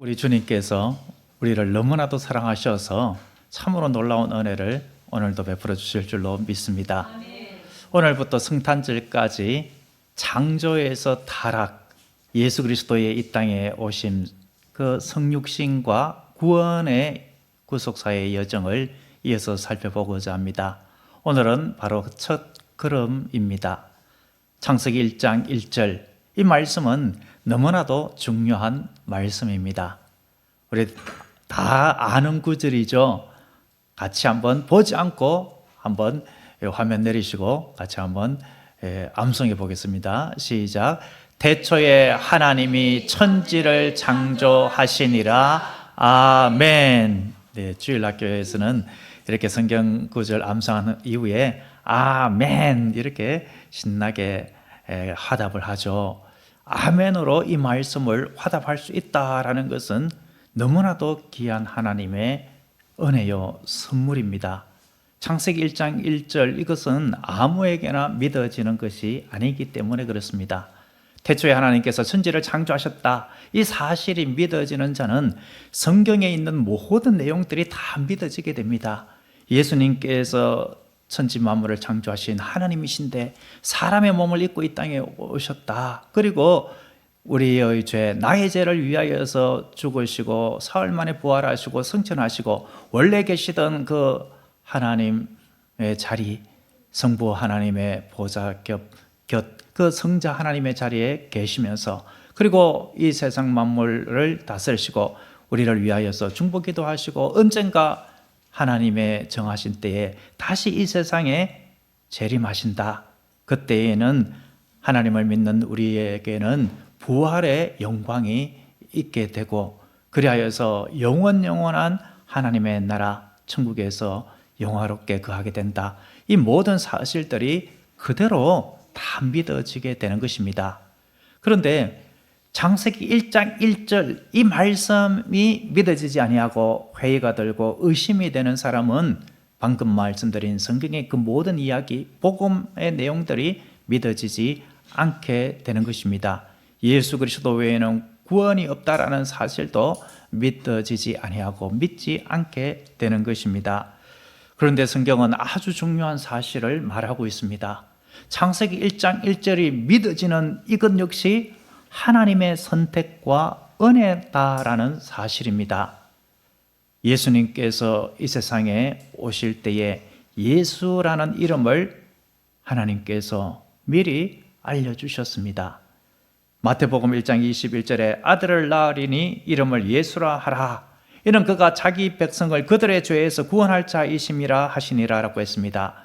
우리 주님께서 우리를 너무나도 사랑하셔서 참으로 놀라운 은혜를 오늘도 베풀어 주실 줄로 믿습니다. 오늘부터 성탄절까지 창조에서 타락, 예수 그리스도의 이 땅에 오심, 그 성육신과 구원의 구속사의 여정을 이어서 살펴보고자 합니다. 오늘은 바로 첫 걸음입니다. 창세기 1장 1절, 이 말씀은 너무나도 중요한 말씀입니다. 우리 다 아는 구절이죠. 같이 한번 보지 않고 한번 화면 내리시고 같이 한번 암송해 보겠습니다. 시작. 태초에 하나님이 천지를 창조하시니라. 아멘. 네, 주일학교에서는 이렇게 성경 구절 암송하는 이후에 아멘 이렇게 신나게 화답을 하죠. 아멘으로 이 말씀을 화답할 수 있다라는 것은 너무나도 귀한 하나님의 은혜요 선물입니다. 창세기 1장 1절, 이것은 아무에게나 믿어지는 것이 아니기 때문에 그렇습니다. 태초에 하나님께서 천지를 창조하셨다, 이 사실이 믿어지는 자는 성경에 있는 모든 내용들이 다 믿어지게 됩니다. 예수님께서 천지 만물을 창조하신 하나님이신데 사람의 몸을 입고 이 땅에 오셨다. 그리고 우리의 죄, 나의 죄를 위하여서 죽으시고 사흘 만에 부활하시고 승천하시고 원래 계시던 그 하나님의 자리, 성부 하나님의 보좌 곁 그 성자 하나님의 자리에 계시면서, 그리고 이 세상 만물을 다스리시고 우리를 위하여서 중보기도 하시고 언젠가 하나님의 정하신 때에 다시 이 세상에 재림하신다. 그때에는 하나님을 믿는 우리에게는 부활의 영광이 있게 되고, 그리하여서 영원한 하나님의 나라 천국에서 영화롭게 거하게 된다. 이 모든 사실들이 그대로 다 믿어지게 되는 것입니다. 그런데 창세기 1장 1절 이 말씀이 믿어지지 아니하고 회의가 들고 의심이 되는 사람은 방금 말씀드린 성경의 그 모든 이야기, 복음의 내용들이 믿어지지 않게 되는 것입니다. 예수 그리스도 외에는 구원이 없다라는 사실도 믿어지지 아니하고 믿지 않게 되는 것입니다. 그런데 성경은 아주 중요한 사실을 말하고 있습니다. 창세기 1장 1절이 믿어지는 이것 역시 하나님의 선택과 은혜다라는 사실입니다. 예수님께서 이 세상에 오실 때에 예수라는 이름을 하나님께서 미리 알려주셨습니다. 마태복음 1장 21절에 아들을 낳으리니 이름을 예수라 하라. 이는 그가 자기 백성을 그들의 죄에서 구원할 자이심이라 하시니라 라고 했습니다.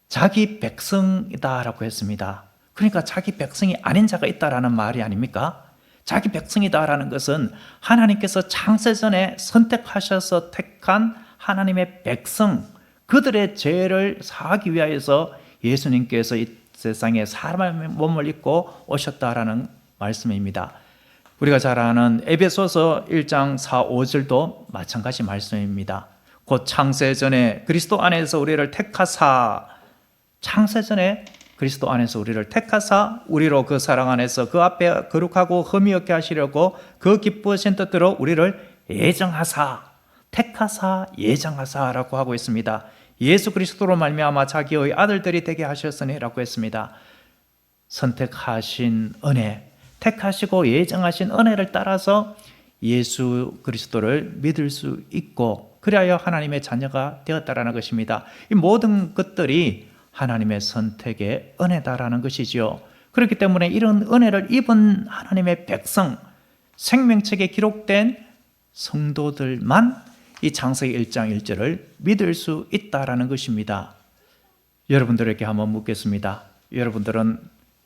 자기 백성이다라고 했습니다. 그러니까 자기 백성이 아닌 자가 있다라는 말이 아닙니까? 자기 백성이다라는 것은 하나님께서 창세전에 선택하셔서 택한 하나님의 백성, 그들의 죄를 사하기 위하여서 예수님께서 이 세상에 사람의 몸을 입고 오셨다라는 말씀입니다. 우리가 잘 아는 에베소서 1장 4, 5절도 마찬가지 말씀입니다. 곧 창세전에 그리스도 안에서 우리를 택하사, 창세전에 그리스도 안에서 우리를 택하사 우리로 그 사랑 안에서 그 앞에 거룩하고 흠이 없게 하시려고 그 기쁘신 뜻대로 우리를 예정하사, 택하사 예정하사라고 하고 있습니다. 예수 그리스도로 말미암아 자기의 아들들이 되게 하셨으니라고 했습니다. 선택하신 은혜, 택하시고 예정하신 은혜를 따라서 예수 그리스도를 믿을 수 있고 그리하여 하나님의 자녀가 되었다라는 것입니다. 이 모든 것들이 하나님의 선택의 은혜다라는 것이지요. 그렇기 때문에 이런 은혜를 입은 하나님의 백성, 생명책에 기록된 성도들만 이 창세기 1장 1절을 믿을 수 있다라는 것입니다. 여러분들에게 한번 묻겠습니다. 여러분들은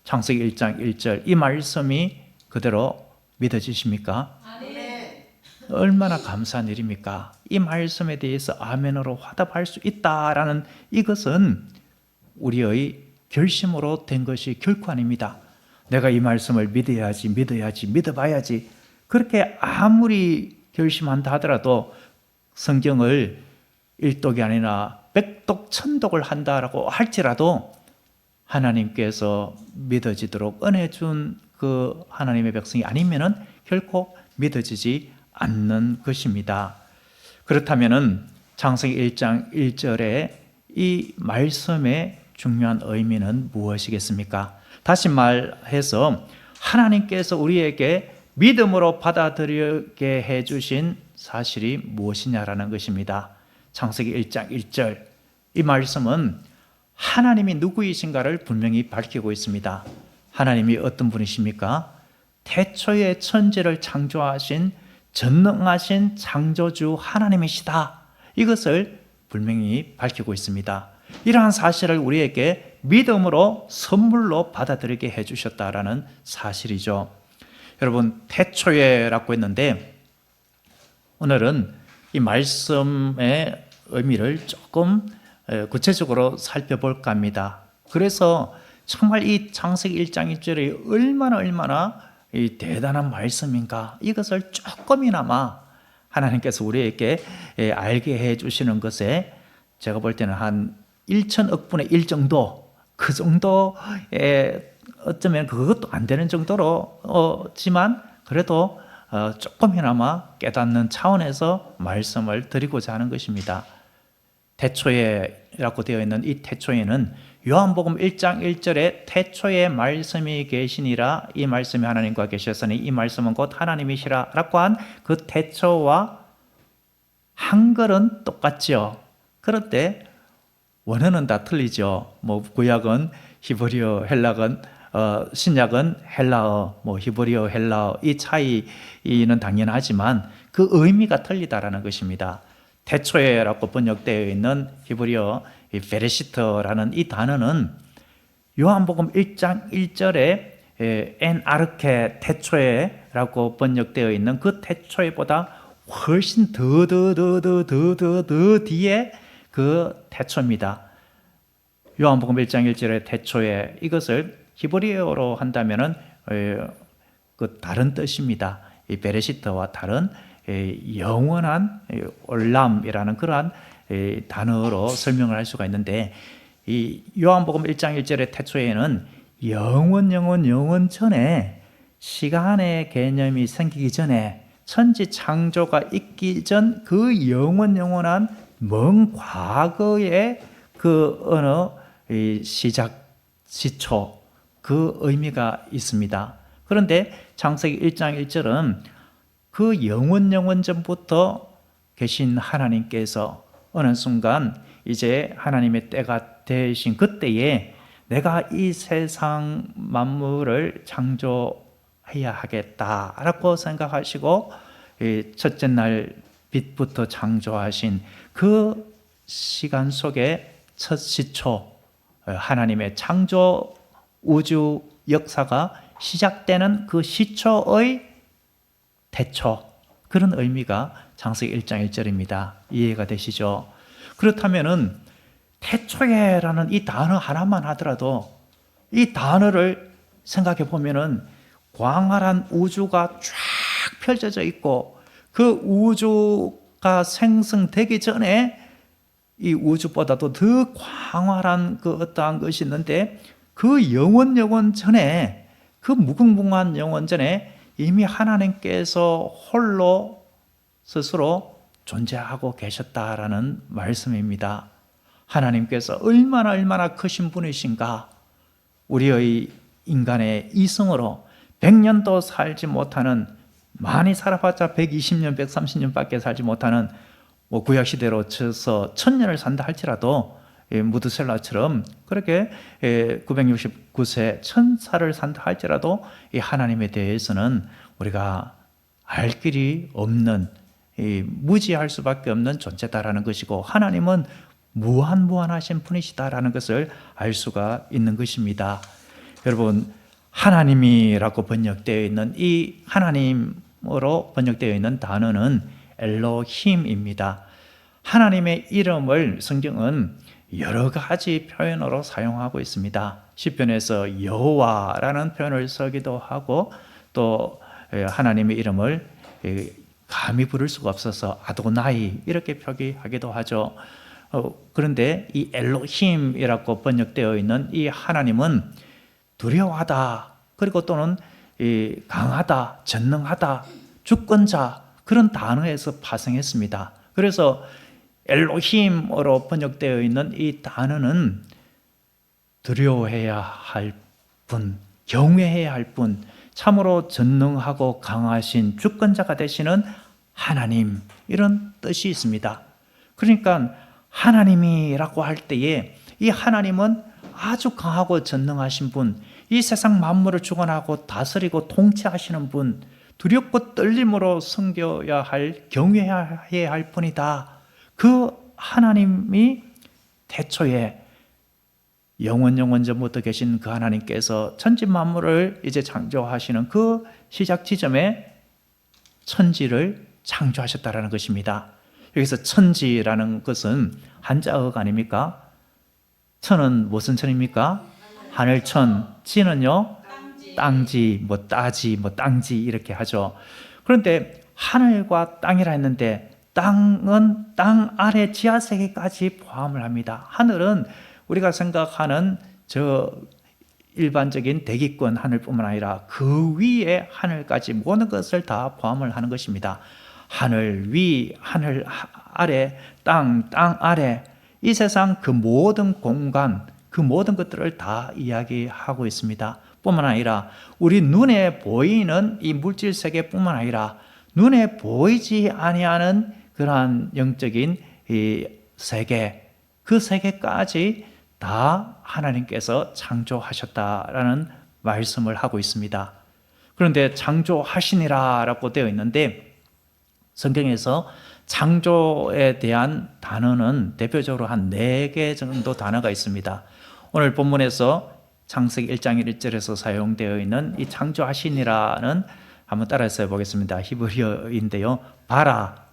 창세기 1장 1절 이 말씀이 그대로 믿어지십니까? 네. 얼마나 감사한 일입니까? 이 말씀에 대해서 아멘으로 화답할 수 있다라는 이것은 우리의 결심으로 된 것이 결코 아닙니다. 내가 이 말씀을 믿어야지, 믿어봐야지. 그렇게 아무리 결심한다 하더라도 성경을 일독이 아니라 백독, 천독을 한다라고 할지라도 하나님께서 믿어지도록 은혜 준 그 하나님의 백성이 아니면은 결코 믿어지지 않는 것입니다. 그렇다면 창세기 1장 1절에 이 말씀의 중요한 의미는 무엇이겠습니까? 다시 말해서 하나님께서 우리에게 믿음으로 받아들이게 해주신 사실이 무엇이냐라는 것입니다. 창세기 1장 1절, 이 말씀은 하나님이 누구이신가를 분명히 밝히고 있습니다. 하나님이 어떤 분이십니까? 태초에 천지를 창조하신 전능하신 창조주 하나님이시다. 이것을 분명히 밝히고 있습니다. 이러한 사실을 우리에게 믿음으로 선물로 받아들이게 해주셨다라는 사실이죠. 여러분, 태초에라고 했는데 오늘은 이 말씀의 의미를 조금 구체적으로 살펴볼까 합니다. 그래서 정말 이 창세기 1장 1절이 얼마나 이 대단한 말씀인가, 이것을 조금이나마 하나님께서 우리에게 알게 해주시는 것에 제가 볼 때는 한 1천억 분의 1 정도, 그 정도에 어쩌면 그것도 안 되는 정도로지만 그래도 조금이나마 깨닫는 차원에서 말씀을 드리고자 하는 것입니다. 태초에라고 되어 있는 이 태초에는 요한복음 1장 1절에 태초에 말씀이 계시니라, 이 말씀이 하나님과 계셨으니 이 말씀은 곧 하나님이시라 라고 한 그 태초와 한글은 똑같죠. 그런데 원어는 다 틀리죠. 구약은 히브리어, 헬락은 신약은 헬라어, 히브리어, 헬라어, 이 차이는 당연하지만 그 의미가 틀리다라는 것입니다. 태초에라고 번역되어 있는 히브리어 베레시트라는 이 단어는 요한복음 1장 1절에 엔 아르케 태초에라고 번역되어 있는 그 태초에보다 훨씬 더 뒤에 그 태초입니다. 요한복음 1장 1절의 태초에, 이것을 히브리어로 한다면은 그 다른 뜻입니다. 이 베레시트와 다른 영원한 올람이라는 그러한 단어로 설명을 할 수가 있는데, 이 요한복음 1장 1절의 태초에는 영원 전에, 시간의 개념이 생기기 전에, 천지 창조가 있기 전 그 영원한 먼 과거의 그 어느 시작, 시초, 그 의미가 있습니다. 그런데 창세기 1장 1절은 그 영원 전부터 계신 하나님께서 어느 순간 이제 하나님의 때가 되신 그때에 내가 이 세상 만물을 창조해야 하겠다라고 생각하시고 첫째 날 빛부터 창조하신 그 시간 속에 첫 시초, 하나님의 창조 우주 역사가 시작되는 그 시초의 태초, 그런 의미가 창세기 1장 1절입니다. 이해가 되시죠? 그렇다면은 태초에라는 이 단어 하나만 하더라도, 이 단어를 생각해 보면은 광활한 우주가 쫙 펼쳐져 있고, 그 우주가 생성되기 전에 이 우주보다도 더 광활한 그 어떠한 것이 있는데, 그 영원 전에, 그 무궁무궁한 영원 전에 이미 하나님께서 홀로 스스로 존재하고 계셨다라는 말씀입니다. 하나님께서 얼마나 크신 분이신가. 우리의 인간의 이성으로 100년도 살지 못하는, 많이 살아봤자 120년, 130년밖에 살지 못하는, 구약시대로 쳐서 1000년을 산다 할지라도 무드셀라처럼 그렇게 969세 1000살을 산다 할지라도 이 하나님에 대해서는 우리가 알 길이 없는, 무지할 수밖에 없는 존재다라는 것이고, 하나님은 무한하신 분이시다라는 것을 알 수가 있는 것입니다. 여러분, 하나님이라고 번역되어 있는 이 하나님으로 번역되어 있는 단어는 엘로힘입니다. 하나님의 이름을 성경은 여러 가지 표현으로 사용하고 있습니다. 시편에서 여호와라는 표현을 쓰기도 하고, 또 하나님의 이름을 감히 부를 수가 없어서 아도나이 이렇게 표기하기도 하죠. 그런데 이 엘로힘이라고 번역되어 있는 이 하나님은 두려워하다, 그리고 또는 강하다, 전능하다, 주권자, 그런 단어에서 파생했습니다. 그래서 엘로힘으로 번역되어 있는 이 단어는 두려워해야 할 분, 경외해야 할 분, 참으로 전능하고 강하신 주권자가 되시는 하나님, 이런 뜻이 있습니다. 그러니까 하나님이라고 할 때에 이 하나님은 아주 강하고 전능하신 분, 이 세상 만물을 주관하고 다스리고 통치하시는 분, 두렵고 떨림으로 섬겨야 할, 경외해야 할 분이다. 그 하나님이 태초에 영원 전부터 계신 그 하나님께서 천지 만물을 이제 창조하시는 그 시작 지점에 천지를 창조하셨다라는 것입니다. 여기서 천지라는 것은 한자어가 아닙니까? 천은 무슨 천입니까? 하늘천. 지는요? 땅지, 뭐 따지, 뭐 땅지 이렇게 하죠. 그런데 하늘과 땅이라 했는데 땅은 땅 아래 지하세계까지 포함을 합니다. 하늘은 우리가 생각하는 저 일반적인 대기권 하늘뿐만 아니라 그 위에 하늘까지 모든 것을 다 포함을 하는 것입니다. 하늘 위, 하늘 아래, 땅 아래, 이 세상 그 모든 공간, 그 모든 것들을 다 이야기하고 있습니다. 뿐만 아니라 우리 눈에 보이는 이 물질 세계뿐만 아니라 눈에 보이지 아니하는 그러한 영적인 이 세계, 그 세계까지 다 하나님께서 창조하셨다라는 말씀을 하고 있습니다. 그런데 창조하시니라라고 되어 있는데 성경에서 창조에 대한 단어는 대표적으로 한 4개 정도 단어가 있습니다. 오늘 본문에서 창세기 1장 1절에서 사용되어 있는 이 창조하시니라는 한번 따라서 해보겠습니다. 히브리어인데요. 바라.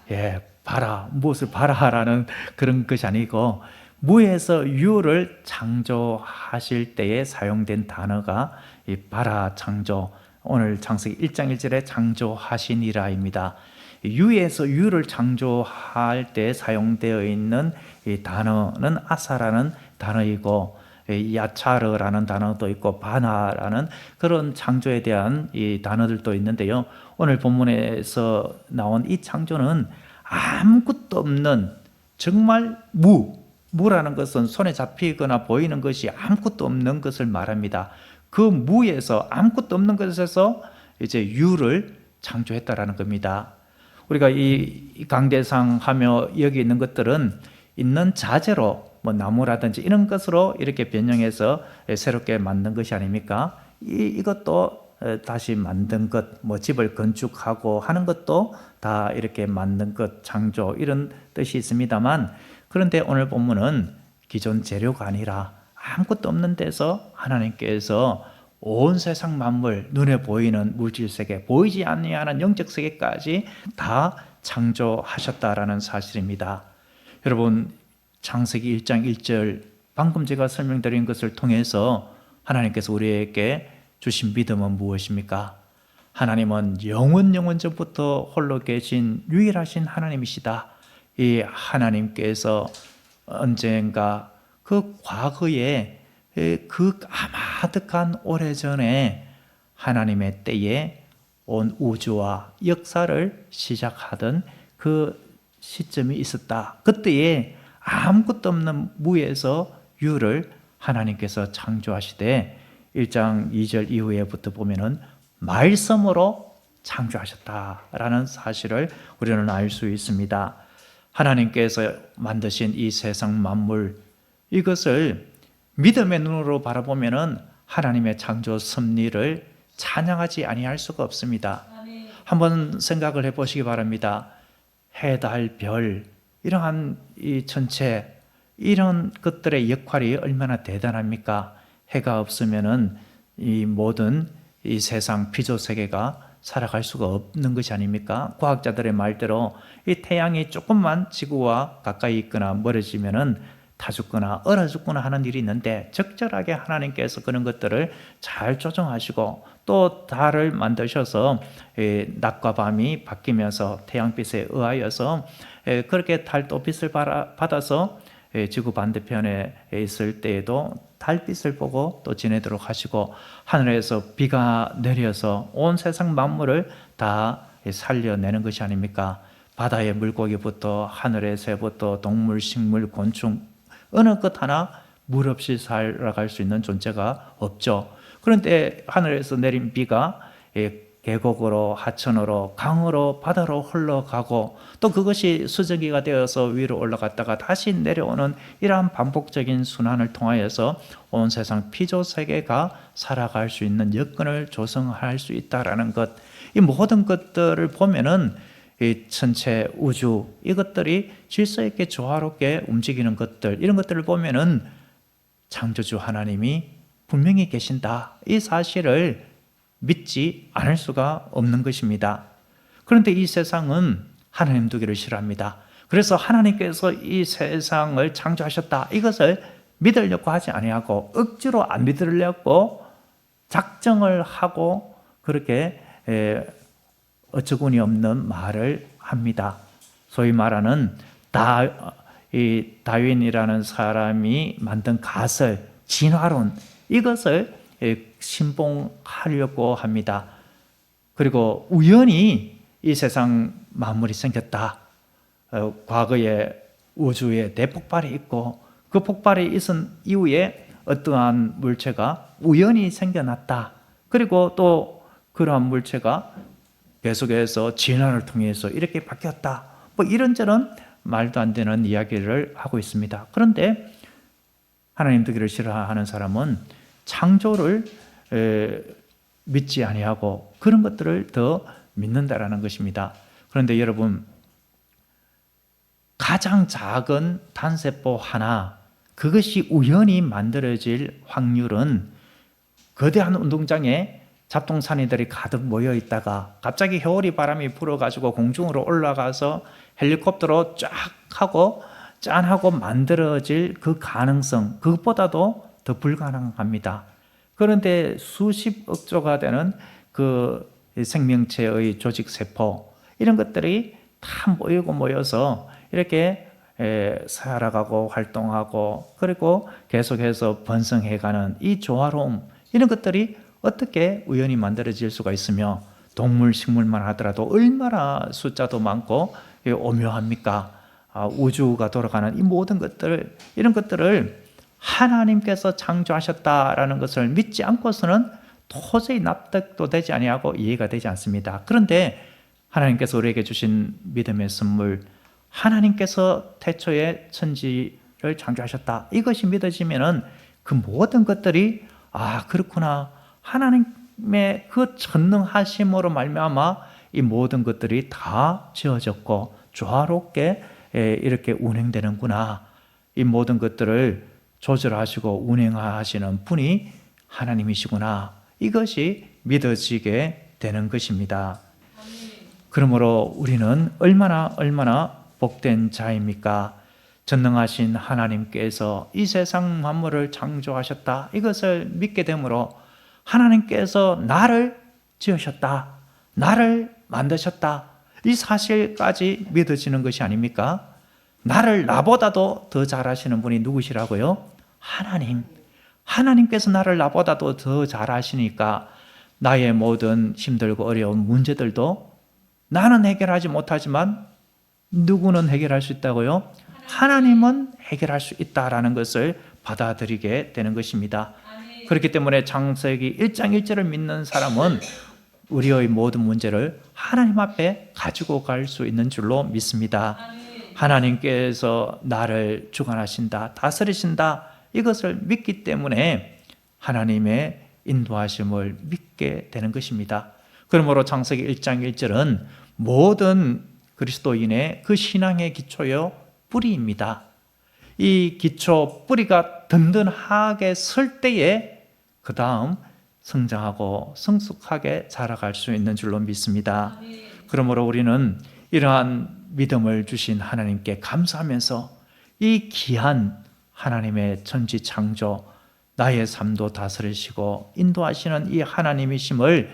예, 바라. 무엇을 바라라는 그런 것이 아니고 무에서 유를 창조하실 때에 사용된 단어가 이 바라 창조, 오늘 창세기 1장 1절에 창조하시니라입니다. 유에서 유를 창조할 때 사용되어 있는 이 단어는 아사라는 단어이고 야차르라는 단어도 있고 바나라는 그런 창조에 대한 이 단어들도 있는데요. 오늘 본문에서 나온 이 창조는 아무것도 없는 정말 무라는 것은 손에 잡히거나 보이는 것이 아무것도 없는 것을 말합니다. 그 무에서 아무것도 없는 것에서 이제 유를 창조했다라는 겁니다. 우리가 이 강대상 하며 여기 있는 것들은 있는 자재로 뭐 나무라든지 이런 것으로 이렇게 변형해서 새롭게 만든 것이 아닙니까? 이것도 다시 만든 것, 뭐 집을 건축하고 하는 것도 다 이렇게 만든 것, 창조 이런 뜻이 있습니다만, 그런데 오늘 본문은 기존 재료가 아니라 아무것도 없는 데서 하나님께서 온 세상 만물, 눈에 보이는 물질 세계, 보이지 아니하는 영적 세계까지 다 창조하셨다라는 사실입니다. 여러분, 창세기 1장 1절 방금 제가 설명드린 것을 통해서 하나님께서 우리에게 주신 믿음은 무엇입니까? 하나님은 영원 전부터 홀로 계신 유일하신 하나님이시다. 이 하나님께서 언젠가 그 과거에 그 아마득한 오래전에 하나님의 때에 온 우주와 역사를 시작하던 그 시점이 있었다. 그때에 아무것도 없는 무에서 유를 하나님께서 창조하시되 1장 2절 이후에부터 보면은 말씀으로 창조하셨다라는 사실을 우리는 알 수 있습니다. 하나님께서 만드신 이 세상 만물, 이것을 믿음의 눈으로 바라보면은 하나님의 창조 섭리를 찬양하지 아니할 수가 없습니다. 한번 생각을 해보시기 바랍니다. 해, 달, 별, 이러한 이 전체, 이런 것들의 역할이 얼마나 대단합니까? 해가 없으면은 이 모든 이 세상 피조 세계가 살아갈 수가 없는 것이 아닙니까? 과학자들의 말대로 이 태양이 조금만 지구와 가까이 있거나 멀어지면은 타 죽거나 얼어 죽거나 하는 일이 있는데, 적절하게 하나님께서 그런 것들을 잘 조정하시고 또 달을 만드셔서 낮과 밤이 바뀌면서 태양빛에 의하여서 그렇게 달도 빛을 받아서 지구 반대편에 있을 때에도 달빛을 보고 또 지내도록 하시고, 하늘에서 비가 내려서 온 세상 만물을 다 살려내는 것이 아닙니까? 바다의 물고기부터 하늘의 새부터 동물, 식물, 곤충 어느 것 하나 물 없이 살아갈 수 있는 존재가 없죠. 그런데 하늘에서 내린 비가 계곡으로, 하천으로, 강으로, 바다로 흘러가고 또 그것이 수증기가 되어서 위로 올라갔다가 다시 내려오는 이러한 반복적인 순환을 통하여서 온 세상 피조세계가 살아갈 수 있는 여건을 조성할 수 있다는 것, 이 모든 것들을 보면은 이 천체 우주 이것들이 질서 있게 조화롭게 움직이는 것들, 이런 것들을 보면은 창조주 하나님이 분명히 계신다, 이 사실을 믿지 않을 수가 없는 것입니다. 그런데 이 세상은 하나님 두기를 싫어합니다. 그래서 하나님께서 이 세상을 창조하셨다, 이것을 믿으려고 하지 아니하고 억지로 안 믿으려고 작정을 하고 그렇게 어처구니 없는 말을 합니다. 소위 말하는 다윈이라는 사람이 만든 가설, 진화론, 이것을 신봉하려고 합니다. 그리고 우연히 이 세상 만물이 생겼다. 과거에 우주에 대폭발이 있고 그 폭발이 있은 이후에 어떠한 물체가 우연히 생겨났다. 그리고 또 그러한 물체가 계속해서 진화를 통해서 이렇게 바뀌었다. 뭐 이런저런 말도 안 되는 이야기를 하고 있습니다. 그런데 하나님 두기를 싫어하는 사람은 창조를 믿지 아니하고 그런 것들을 더 믿는다라는 것입니다. 그런데 여러분, 가장 작은 단세포 하나, 그것이 우연히 만들어질 확률은 거대한 운동장에 잡동사니들이 가득 모여 있다가 갑자기 겨울이 바람이 불어가지고 공중으로 올라가서 헬리콥터로 쫙 하고 짠하고 만들어질 그 가능성, 그것보다도 더 불가능합니다. 그런데 수십억 조가 되는 그 생명체의 조직세포, 이런 것들이 다 모여서 이렇게 살아가고 활동하고 그리고 계속해서 번성해가는 이 조화로움, 이런 것들이 어떻게 우연히 만들어질 수가 있으며 동물, 식물만 하더라도 얼마나 숫자도 많고 오묘합니까? 우주가 돌아가는 이 모든 것들, 이런 것들을 하나님께서 창조하셨다라는 것을 믿지 않고서는 도저히 납득도 되지 아니하고 이해가 되지 않습니다. 그런데 하나님께서 우리에게 주신 믿음의 선물, 하나님께서 태초에 천지를 창조하셨다, 이것이 믿어지면은 그 모든 것들이 그렇구나, 하나님의 그 전능하심으로 말미암아 이 모든 것들이 다 지어졌고 조화롭게 이렇게 운행되는구나, 이 모든 것들을 조절하시고 운행하시는 분이 하나님이시구나, 이것이 믿어지게 되는 것입니다. 그러므로 우리는 얼마나 복된 자입니까? 전능하신 하나님께서 이 세상 만물을 창조하셨다, 이것을 믿게 되므로 하나님께서 나를 지으셨다, 나를 만드셨다, 이 사실까지 믿어지는 것이 아닙니까? 나보다도 더 잘하시는 분이 누구시라고요? 하나님께서 나를 나보다도 더 잘하시니까 나의 모든 힘들고 어려운 문제들도 나는 해결하지 못하지만 누구는 해결할 수 있다고요? 하나님은 해결할 수 있다라는 것을 받아들이게 되는 것입니다. 그렇기 때문에 창세기 1장 1절을 믿는 사람은 우리의 모든 문제를 하나님 앞에 가지고 갈 수 있는 줄로 믿습니다. 하나님께서 나를 주관하신다, 다스리신다, 이것을 믿기 때문에 하나님의 인도하심을 믿게 되는 것입니다. 그러므로 창세기 1장 1절은 모든 그리스도인의 그 신앙의 기초요, 뿌리입니다. 이 기초, 뿌리가 든든하게 설 때에 그 다음 성장하고 성숙하게 자라갈 수 있는 줄로 믿습니다. 그러므로 우리는 이러한 믿음을 주신 하나님께 감사하면서 이 귀한 하나님의 천지 창조, 나의 삶도 다스리시고 인도하시는 이 하나님이심을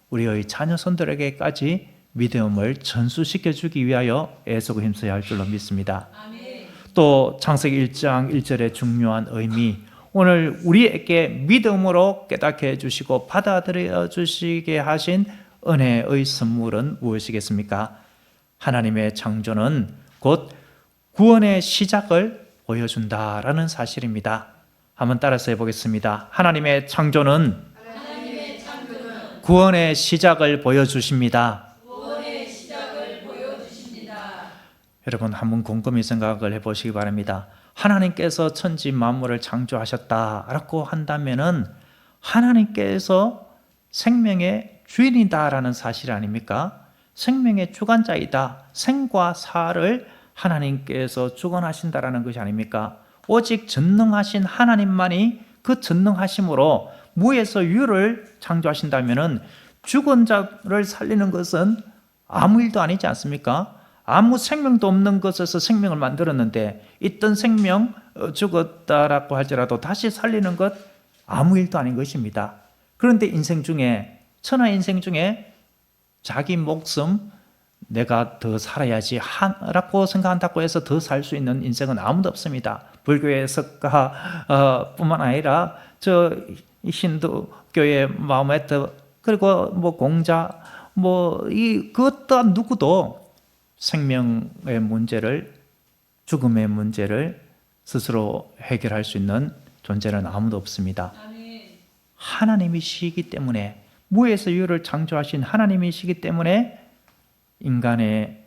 우리의 자녀손들에게까지 믿음을 전수시켜 주기 위하여 애쓰고 힘써야 할 줄로 믿습니다. 또 창세기 1장 1절의 중요한 의미, 오늘 우리에게 믿음으로 깨닫게 해주시고 받아들여 주시게 하신 은혜의 선물은 무엇이겠습니까? 하나님의 창조는 곧 구원의 시작을 보여준다라는 사실입니다. 한번 따라서 해보겠습니다. 하나님의 창조는 구원의 시작을 보여주십니다. 여러분 한번 곰곰이 생각을 해보시기 바랍니다. 하나님께서 천지 만물을 창조하셨다라고 한다면은 하나님께서 생명의 주인이다라는 사실 아닙니까? 생명의 주관자이다. 생과 사를 하나님께서 주관하신다라는 것이 아닙니까? 오직 전능하신 하나님만이 그 전능하심으로 무에서 유를 창조하신다면은 죽은 자를 살리는 것은 아무 일도 아니지 않습니까? 아무 생명도 없는 것에서 생명을 만들었는데 있던 생명 죽었다라고 할지라도 다시 살리는 것 아무 일도 아닌 것입니다. 그런데 인생 중에 천하 인생 중에 자기 목숨 내가 더 살아야지 라고 생각한다고 해서 더 살 수 있는 인생은 아무도 없습니다. 불교의 석가 뿐만 아니라 저 힌두교의 마호메트 그리고 뭐 공자 그 또한 누구도 생명의 문제를 죽음의 문제를 스스로 해결할 수 있는 존재는 아무도 없습니다. 하나님이시기 때문에 무에서 유를 창조하신 하나님이시기 때문에 인간의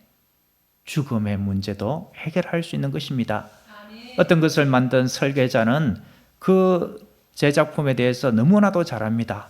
죽음의 문제도 해결할 수 있는 것입니다. 어떤 것을 만든 설계자는 그 제작품에 대해서 너무나도 잘 압니다.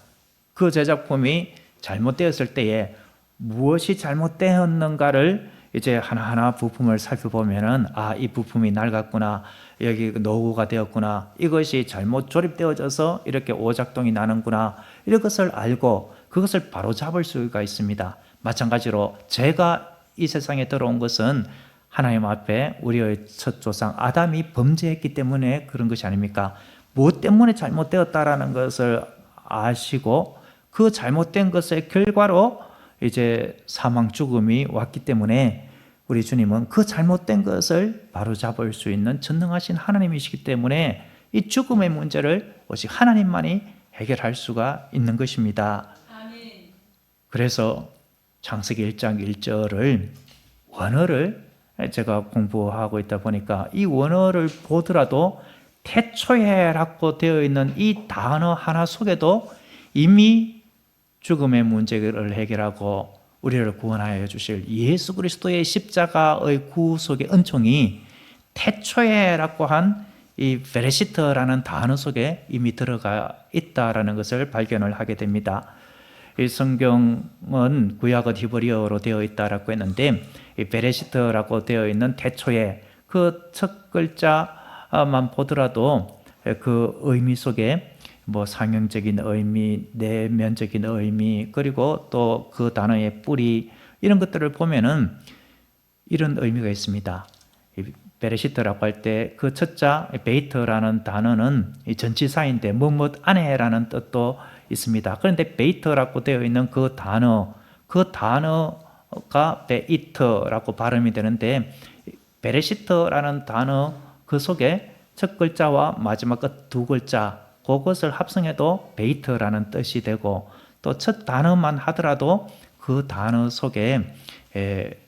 그 제작품이 잘못되었을 때에 무엇이 잘못되었는가를 이제 하나하나 부품을 살펴보면은 이 부품이 낡았구나, 여기 노후가 되었구나, 이것이 잘못 조립되어져서 이렇게 오작동이 나는구나, 이런 것을 알고 그것을 바로잡을 수가 있습니다. 마찬가지로 죄가 이 세상에 들어온 것은 하나님 앞에 우리의 첫 조상 아담이 범죄했기 때문에 그런 것이 아닙니까? 무엇 때문에 잘못되었다라는 것을 아시고 그 잘못된 것의 결과로 이제 사망 죽음이 왔기 때문에 우리 주님은 그 잘못된 것을 바로잡을 수 있는 전능하신 하나님이시기 때문에 이 죽음의 문제를 오직 하나님만이 해결할 수가 있는 것입니다. 그래서 창세기 1장 1절을 원어를 제가 공부하고 있다 보니까 이 원어를 보더라도 태초에라고 되어 있는 이 단어 하나 속에도 이미 죽음의 문제를 해결하고 우리를 구원하여 주실 예수 그리스도의 십자가의 구속의 은총이 태초에라고 한 이 베레시트라는 단어 속에 이미 들어가 있다라는 것을 발견을 하게 됩니다. 이 성경은 구약은 히브리어로 되어 있다라고 했는데 이 베레시트라고 되어 있는 태초에 그 첫 글자만 보더라도 그 의미 속에 뭐 상형적인 의미, 내면적인 의미, 그리고 또 그 단어의 뿌리 이런 것들을 보면은 이런 의미가 있습니다. 베레시트라고 할 때 그 첫자 베이트라는 단어는 전치사인데 무엇 안에라는 뜻도 있습니다. 그런데 베이트라고 되어 있는 그 단어가 베이트라고 발음이 되는데 베레시트라는 단어 그 속에 첫 글자와 마지막 끝 두 글자 그것을 합성해도 베이트라는 뜻이 되고 또 첫 단어만 하더라도 그 단어 속에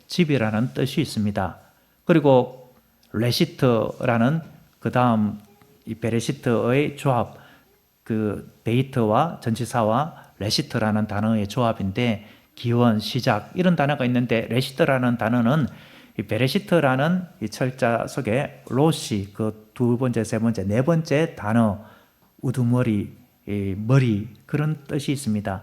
집이라는 뜻이 있습니다. 그리고 레시트라는 그 다음 이 베레시트의 조합, 그 베이트와 전치사와 레시트라는 단어의 조합인데 기원, 시작 이런 단어가 있는데 레시트라는 단어는 이 베레시트라는 이 철자 속에 로시 그 두 번째, 세 번째, 네 번째 단어 우두머리, 머리 그런 뜻이 있습니다.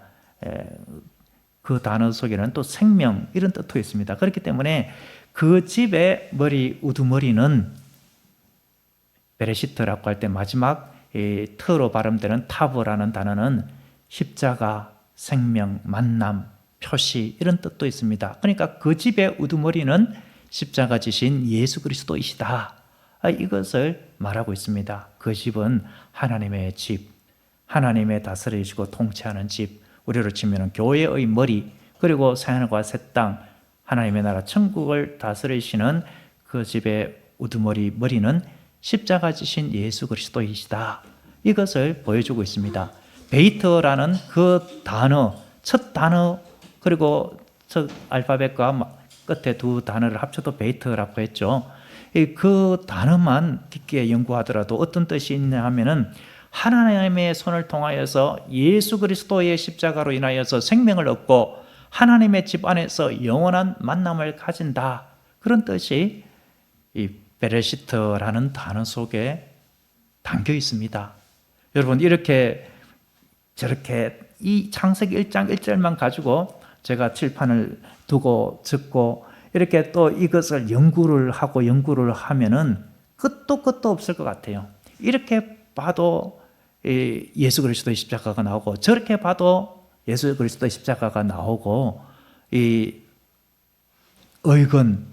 그 단어 속에는 또 생명 이런 뜻도 있습니다. 그렇기 때문에 그 집의 머리 우두머리는 베레시트라고 할 때 마지막 트로 발음되는 타브라는 단어는 십자가, 생명, 만남, 표시 이런 뜻도 있습니다. 그러니까 그 집의 우두머리는 십자가 지신 예수 그리스도이시다. 이것을 말하고 있습니다. 그 집은 하나님의 집, 하나님의 다스리시고 통치하는 집, 우리로 치면 교회의 머리, 그리고 새하늘과 새 땅, 하나님의 나라 천국을 다스리시는 그 집의 우두머리 머리는 십자가 지신 예수 그리스도이시다. 이것을 보여주고 있습니다. 베이트라는 그 단어, 첫 단어 그리고 첫 알파벳과 끝에 두 단어를 합쳐도 베이트라고 했죠. 그 단어만 깊게 연구하더라도 어떤 뜻이 있냐 하면은 하나님의 손을 통하여서 예수 그리스도의 십자가로 인하여서 생명을 얻고 하나님의 집 안에서 영원한 만남을 가진다. 그런 뜻이 이 베레시트라는 단어 속에 담겨 있습니다. 여러분, 이렇게 저렇게 이 창세기 1장 1절만 가지고 제가 칠판을 두고 적고 이렇게 또 이것을 연구를 하면은 끝도 없을 것 같아요. 이렇게 봐도 예수 그리스도의 십자가가 나오고 저렇게 봐도 예수 그리스도의 십자가가 나오고 이 의건,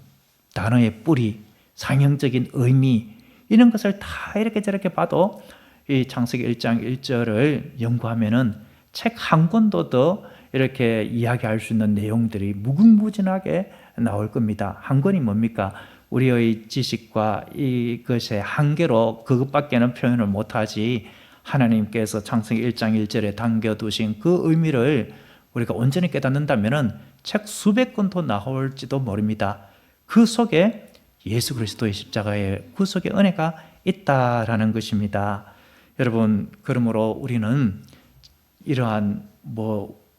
단어의 뿌리, 상형적인 의미 이런 것을 다 이렇게 저렇게 봐도 이 창세기 1장 1절을 연구하면은 책 한 권도 더 이렇게 이야기할 수 있는 내용들이 무궁무진하게 나올 겁니다. 한 권이 뭡니까? 우리의 지식과 이것의 한계로 그것밖에는 표현을 못하지 하나님께서 창세기 1장 1절에 담겨두신 그 의미를 우리가 온전히 깨닫는다면 책 수백 권도 나올지도 모릅니다. 그 속에 예수 그리스도의 십자가의 구속의 은혜가 있다라는 것입니다. 여러분, 그러므로 우리는 이러한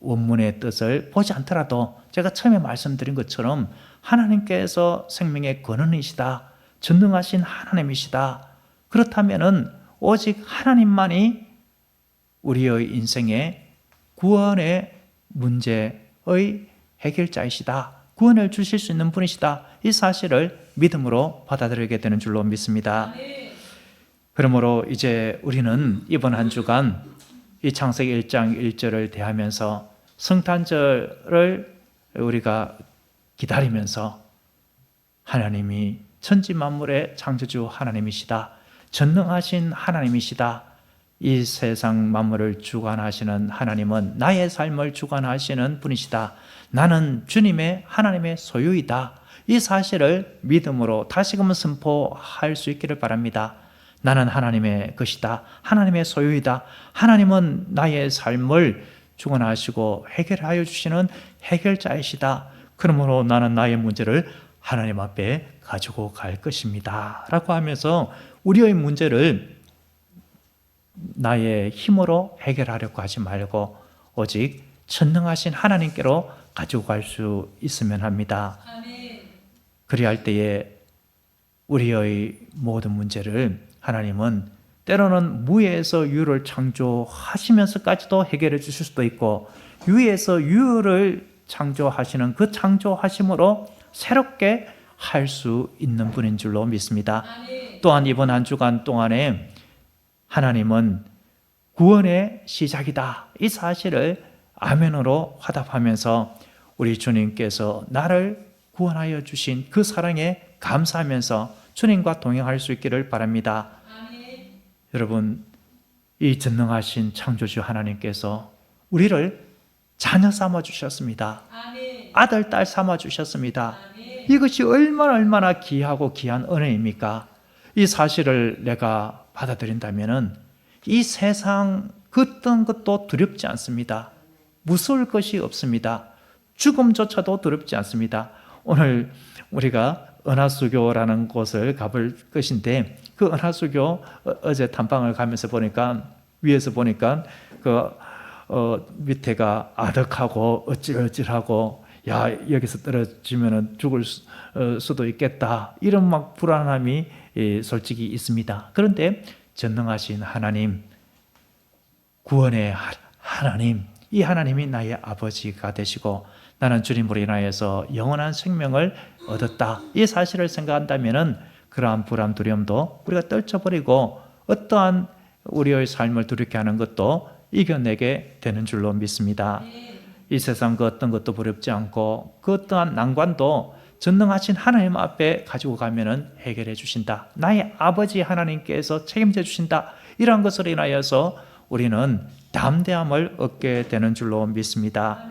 원문의 뜻을 보지 않더라도 제가 처음에 말씀드린 것처럼 하나님께서 생명의 근원이시다, 전능하신 하나님이시다. 그렇다면은 오직 하나님만이 우리의 인생의 구원의 문제의 해결자이시다, 구원을 주실 수 있는 분이시다, 이 사실을 믿음으로 받아들이게 되는 줄로 믿습니다. 그러므로 이제 우리는 이번 한 주간 이 창세기 1장 1절을 대하면서 성탄절을 우리가 기다리면서 하나님이 천지 만물의 창조주 하나님이시다, 전능하신 하나님이시다, 이 세상 만물을 주관하시는 하나님은 나의 삶을 주관하시는 분이시다, 나는 주님의 하나님의 소유이다, 이 사실을 믿음으로 다시금 선포할 수 있기를 바랍니다. 나는 하나님의 것이다, 하나님의 소유이다, 하나님은 나의 삶을 주관하시고 해결하여 주시는 해결자이시다, 그러므로 나는 나의 문제를 하나님 앞에 가지고 갈 것입니다 라고 하면서 우리의 문제를 나의 힘으로 해결하려고 하지 말고 오직 전능하신 하나님께로 가지고 갈 수 있으면 합니다. 그리할 때에 우리의 모든 문제를 하나님은 때로는 무에서 유를 창조하시면서까지도 해결해 주실 수도 있고, 유에서 유를 창조하시는 그 창조하심으로 새롭게 할 수 있는 분인 줄로 믿습니다. 또한 이번 한 주간 동안에 하나님은 구원의 시작이다, 이 사실을 아멘으로 화답하면서 우리 주님께서 나를 구원하여 주신 그 사랑에 감사하면서 주님과 동행할 수 있기를 바랍니다. 여러분, 이 전능하신 창조주 하나님께서 우리를 자녀 삼아 주셨습니다. 아들, 딸 삼아 주셨습니다. 이것이 얼마나 귀하고 귀한 은혜입니까? 이 사실을 내가 받아들인다면 이 세상 그 어떤 것도 두렵지 않습니다. 무서울 것이 없습니다. 죽음조차도 두렵지 않습니다. 오늘 우리가 은하수교라는 곳을 가볼 것인데, 그 은하수교 어제 탐방을 가면서 보니까, 위에서 보니까 밑에가 아득하고 어찔어찔하고, 야, 여기서 떨어지면 죽을 수도 있겠다, 이런 막 불안함이 솔직히 있습니다. 그런데 전능하신 하나님, 구원의 하나님, 이 하나님이 나의 아버지가 되시고 나는 주님으로 인하여서 영원한 생명을 얻었다, 이 사실을 생각한다면 그러한 불안, 두려움도 우리가 떨쳐버리고 어떠한 우리의 삶을 두렵게 하는 것도 이겨내게 되는 줄로 믿습니다. 이 세상 그 어떤 것도 두렵지 않고 그 어떠한 난관도 전능하신 하나님 앞에 가지고 가면은 해결해 주신다, 나의 아버지 하나님께서 책임져 주신다, 이러한 것으로 인하여서 우리는 담대함을 얻게 되는 줄로 믿습니다.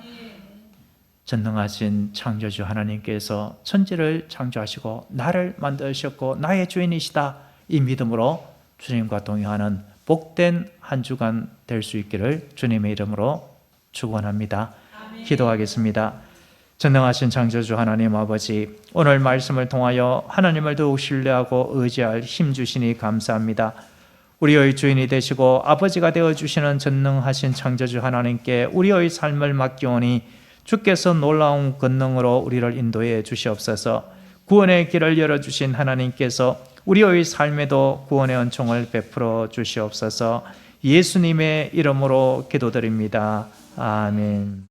전능하신 창조주 하나님께서 천지를 창조하시고 나를 만드셨고 나의 주인이시다, 이 믿음으로 주님과 동행하는 복된 한 주간 될 수 있기를 주님의 이름으로 축원합니다. 기도하겠습니다. 전능하신 창조주 하나님 아버지, 오늘 말씀을 통하여 하나님을 더욱 신뢰하고 의지할 힘 주시니 감사합니다. 우리의 주인이 되시고 아버지가 되어주시는 전능하신 창조주 하나님께 우리의 삶을 맡기오니 주께서 놀라운 권능으로 우리를 인도해 주시옵소서. 구원의 길을 열어주신 하나님께서 우리의 삶에도 구원의 은총을 베풀어 주시옵소서. 예수님의 이름으로 기도드립니다. 아멘.